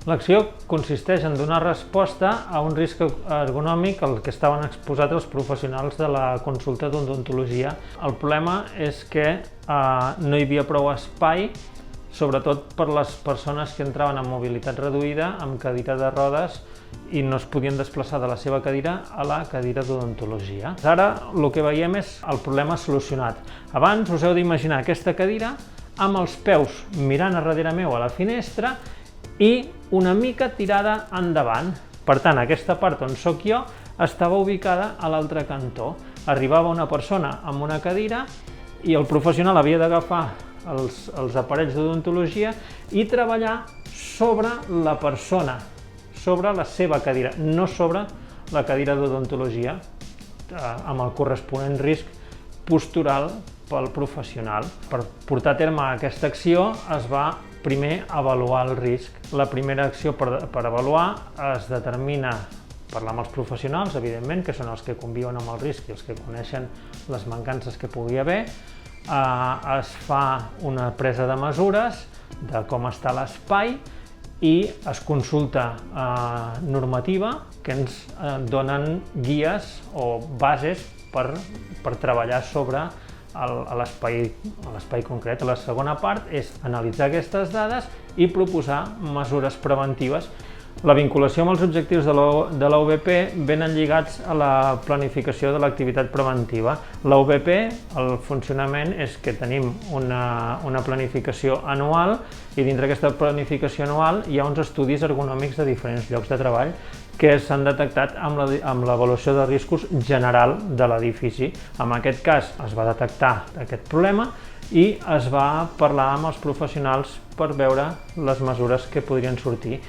L'acció consisteix en donar resposta a un risc ergonòmic al que estaven exposats els professionals de la consulta d'odontologia. El problema és que no hi havia prou espai, sobretot per les persones que entraven amb mobilitat reduïda, amb cadira de rodes, i no es podien desplaçar de la seva cadira a la cadira d'odontologia. Ara el que veiem és el problema solucionat. Abans us heu d'imaginar aquesta cadira amb els peus mirant a darrere meu a la finestra i una mica tirada endavant. Per tant, aquesta part on sóc jo estava ubicada a l'altre cantó. Arribava una persona amb una cadira i el professional havia d'agafar els aparells d'odontologia i treballar sobre la persona, sobre la seva cadira, no sobre la cadira d'odontologia, amb el corresponent risc postural pel professional. Per portar a terme aquesta acció es va primer avaluar el risc. La primera acció per avaluar es determina parlar amb els professionals, evidentment, que són els que conviuen amb el risc i els que coneixen les mancances que pugui haver. Es fa una presa de mesures de com està l'espai i es consulta normativa que ens donen guies o bases per treballar sobre l'espai concret. La segona part és analitzar aquestes dades i proposar mesures preventives. La vinculació amb els objectius de l'AVP venen lligats a la planificació de l'activitat preventiva. L'AVP, el funcionament és que tenim una planificació anual i dintre d'aquesta planificació anual hi ha uns estudis ergonòmics de diferents llocs de treball que s'han detectat amb l'avaluació de riscos general de l'edifici. En aquest cas es va detectar aquest problema i es va parlar amb els professionals per veure les mesures que podrien sortir.